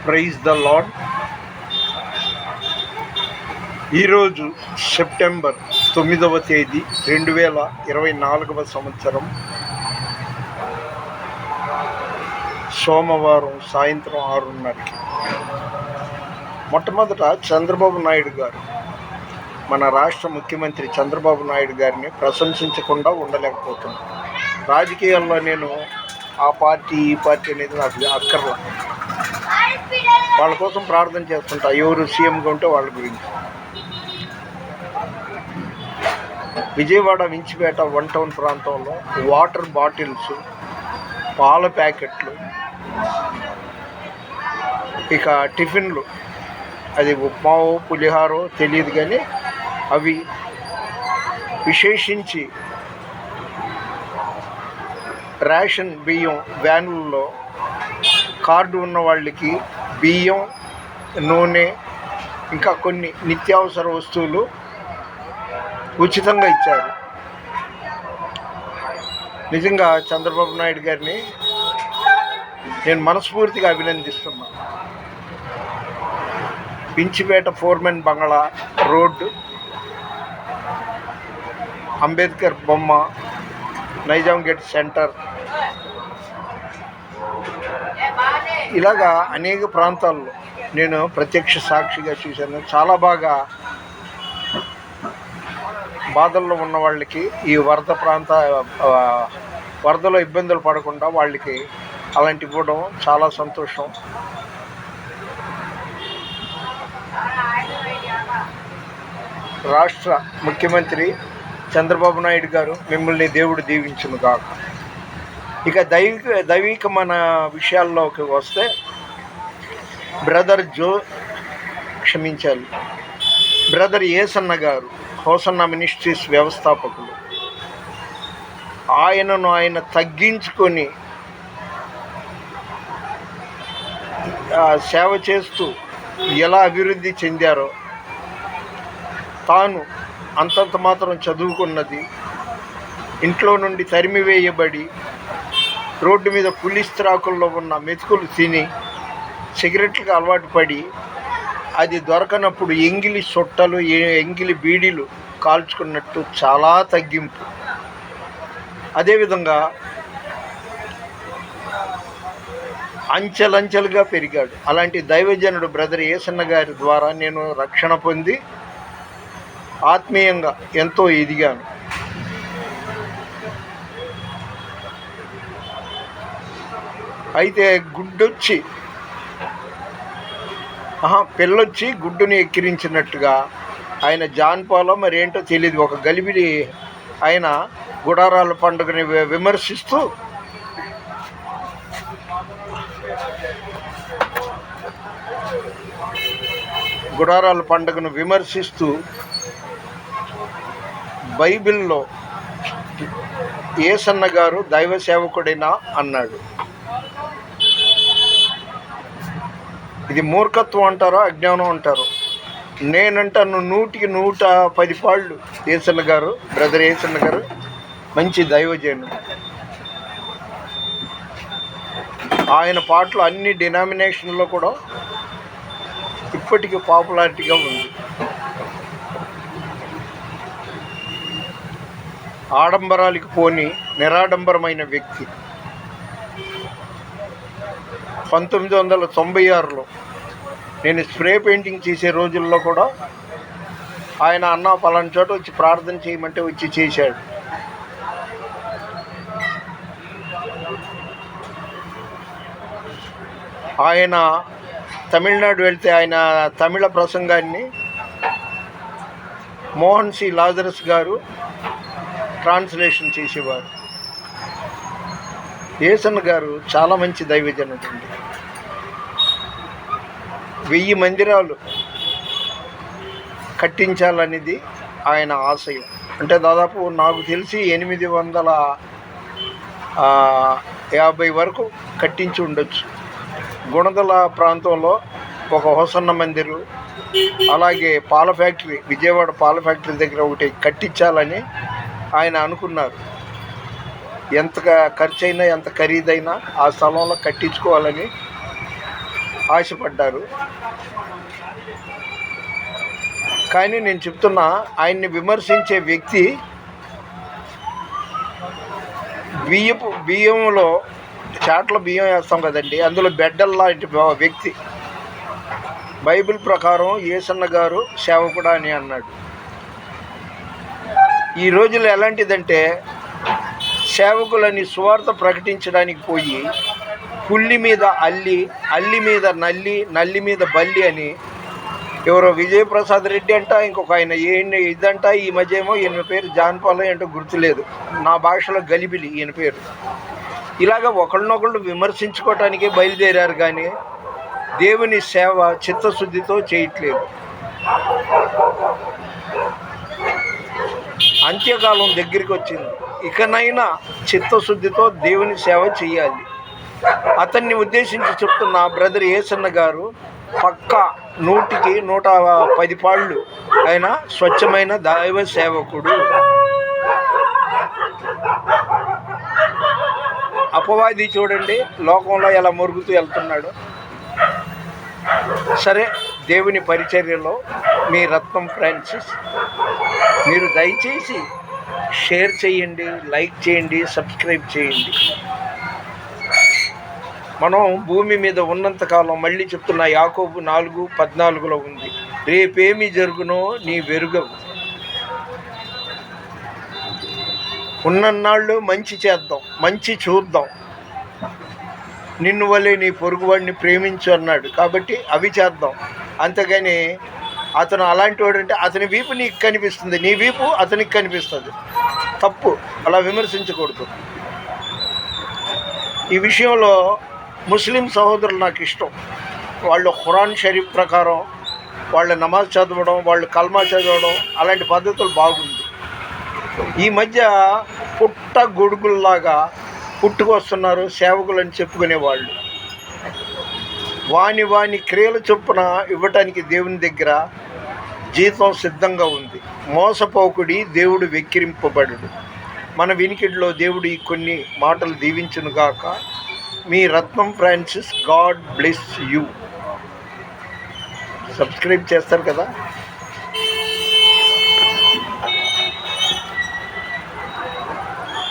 Praise the Lord. ఈరోజు September 9వ తేదీ 2024 సంవత్సరం సోమవారం సాయంత్రం 6:30కి. మొట్టమొదట చంద్రబాబు నాయుడు గారు, మన రాష్ట్ర ముఖ్యమంత్రి చంద్రబాబు నాయుడు గారిని ప్రశంసించకుండా ఉండలేకపోతున్నాను. రాజకీయాల్లో నేను ఆ పార్టీ ఈ పార్టీ అనేది నాకు అక్కర్లా. వాళ్ళ కోసం ప్రార్థన చేస్తుంటా, ఎవరు సీఎంగా ఉంటే వాళ్ళ గురించి. విజయవాడ వించిపేట 1 టౌన్ ప్రాంతంలో వాటర్ బాటిల్స్, పాల ప్యాకెట్లు, ఇక టిఫిన్లు, అది ఉప్మావో పులిహారో తెలియదు కానీ అవి విశేషించి రేషన్ బియ్యం వ్యాన్లలో కార్డు ఉన్న వాళ్ళకి బియ్యం, నూనె, ఇంకా కొన్ని నిత్యావసర వస్తువులు ఉచితంగా ఇచ్చారు. నిజంగా చంద్రబాబు నాయుడు గారిని నేను మనస్ఫూర్తిగా అభినందిస్తున్నాను. వించిపేట ఫోర్మెన్ బంగ్లా రోడ్డు, అంబేద్కర్ బొమ్మ, నైజాం గేట్ సెంటర్, ఇలాగా అనేక ప్రాంతాల్లో నేను ప్రత్యక్ష సాక్షిగా చూశాను. చాలా బాగా బాధల్లో ఉన్న వాళ్ళకి ఈ వరదలో ఇబ్బందులు పడకుండా వాళ్ళకి అలాంటి ఇవ్వడం చాలా సంతోషం. రాష్ట్ర ముఖ్యమంత్రి చంద్రబాబు నాయుడు గారు, మిమ్మల్ని దేవుడు దీవించును గాక. ఇక దైవిక మన విషయాల్లోకి వస్తే, బ్రదర్ ఏసన్న గారు హోసన్న మినిస్ట్రీస్ వ్యవస్థాపకులు. ఆయన తగ్గించుకొని సేవ చేస్తూ ఎలా అభివృద్ధి చెందారో, తాను అంతంత మాత్రం చదువుకున్నది, ఇంట్లో నుండి తరిమివేయబడి రోడ్డు మీద పులిస్ త్రాకుల్లో ఉన్న మెతుకులు తిని సిగరెట్లకు అలవాటు పడి, అది దొరకనప్పుడు ఎంగిలి సొట్టలు, ఎంగిలి బీడీలు కాల్చుకున్నట్టు చాలా తగ్గింపు. అదేవిధంగా అంచెలంచెలుగా పెరిగాడు. అలాంటి దైవజనుడు బ్రదర్ ఏసన్న గారి ద్వారా నేను రక్షణ పొంది ఆత్మీయంగా ఎంతో ఎదిగాను. అయితే పిల్లొచ్చి గుడ్డుని ఎక్కిరించినట్టుగా ఆయన జాన్పాలో మరి ఏంటో తెలియదు, ఒక గలిబిలి ఆయన గుడారాల పండుగని విమర్శిస్తూ బైబిల్లో ఏసన్న గారు దైవ సేవకుడైనా అన్నాడు. ఇది మూర్ఖత్వం అంటారో అజ్ఞానం అంటారో, నేనంటాను 100కి 110 పాళ్ళు ఏసన్న గారు, బ్రదర్ ఏసన్న గారు మంచి దైవజనుడు. ఆయన పాటలు అన్ని డినామినేషన్లో కూడా ఇప్పటికీ పాపులారిటీగా ఉంది. ఆడంబరాలకు పోని నిరాడంబరమైన వ్యక్తి. 1996లో నేను స్ప్రే పెయింటింగ్ చేసే రోజుల్లో కూడా ఆయన పలానా చోట వచ్చి ప్రార్థన చేయమంటే వచ్చి చేశాడు. ఆయన తమిళనాడు వెళ్తే ఆయన తమిళ ప్రసంగాన్ని మోహన్ సి లాజరస్ గారు ట్రాన్స్లేషన్ చేసేవారు. ఏసన్న గారు చాలా మంచి దైవజనుడు అండి. 1000 మందిరాలు కట్టించాలనేది ఆయన ఆశయం. అంటే దాదాపు నాకు తెలిసి 850 వరకు కట్టించి ఉండొచ్చు. గుణదల ప్రాంతంలో ఒక హోసన్న మందిరు, అలాగే పాల ఫ్యాక్టరీ, విజయవాడ పాల ఫ్యాక్టరీ దగ్గర ఒకటి కట్టించాలని ఆయన అనుకున్నారు. ఎంత ఖర్చు అయినా ఎంత ఖరీదైనా ఆ స్థలంలో కట్టించుకోవాలని ఆశపడ్డారు. కానీ నేను చెప్తున్నా, ఆయన్ని విమర్శించే వ్యక్తి బియ్యంలో చాట్ల బియ్యం వేస్తాం కదండి, అందులో బెడ్డల్లాంటి వ్యక్తి. బైబిల్ ప్రకారం యేసన్న గారు సేవకుడా అని అన్నాడు. ఈ రోజుల్లో ఎలాంటిదంటే, సేవకులని సువార్త ప్రకటించడానికి పోయి పుల్లి మీద అల్లి మీద నల్లి మీద బల్లి అని ఎవరో విజయప్రసాద్ రెడ్డి అంట, ఇంకొక ఆయన ఇదంట. ఈ మధ్య ఏమో ఈయన పేరు జాన్పాల్ ఏంటో గుర్తులేదు, నా భాషలో గలిబిలి ఈయన పేరు. ఇలాగ ఒకళ్ళనొకళ్ళు విమర్శించుకోవటానికే బయలుదేరారు, కానీ దేవుని సేవ చిత్తశుద్ధితో చేయట్లేదు. అంత్యకాలం దగ్గరికి వచ్చింది, ఇకనైనా చిత్తశుద్ధితో దేవుని సేవ చేయాలి. అతన్ని ఉద్దేశించి చెప్తున్న బ్రదర్ యేసన్న గారు పక్కా 100కి 110 పాళ్ళు ఆయన స్వచ్ఛమైన దైవ సేవకుడు. అపవాది చూడండి లోకంలో ఎలా మొరుగుతూ వెళ్తున్నాడు. సరే, దేవుని పరిచర్యలో మీ రత్నం ఫ్రాన్సిస్, మీరు దయచేసి షేర్ చేయండి, లైక్ చేయండి, సబ్స్క్రైబ్ చేయండి. మనం భూమి మీద ఉన్నంతకాలం, మళ్ళీ చెప్తున్నా, యాకోబు 4:14 ఉంది, రేపేమి జరుగునో నీ వెరుగవు. ఉన్నన్నాళ్ళు మంచి చేద్దాం, మంచి చూద్దాం. నిన్ను వల్లే నీ పొరుగువాడిని ప్రేమించు అన్నాడు, కాబట్టి అవి చేద్దాం. అంతేగాని అతను అలాంటి వాడు అంటే అతని వీపు నీకు కనిపిస్తుంది, నీ వీపు అతనికి కనిపిస్తుంది. తప్పు, అలా విమర్శించకూడదు. ఈ విషయంలో ముస్లిం సహోదరులు నాకు ఇష్టం. వాళ్ళు ఖురాన్ షరీఫ్ ప్రకారం వాళ్ళు నమాజ్ చదవడం, వాళ్ళు కల్మా చదవడం, అలాంటి పద్ధతులు బాగుంది. ఈ మధ్య పుట్ట గొడుగుల్లాగా పుట్టుకొస్తున్నారు సేవకులని చెప్పుకునేవాళ్ళు. వాని క్రియల చొప్పున ఇవ్వటానికి దేవుని దగ్గర జీతం సిద్ధంగా ఉంది. మోసపోకుడి, దేవుడు వెక్కిరింపబడుడు. మన వినికిడిలో దేవుడు ఈ కొన్ని మాటలు దీవించునుగాక. మీ Ratnam Francis, God bless you. Subscribe చేస్తారు కదా.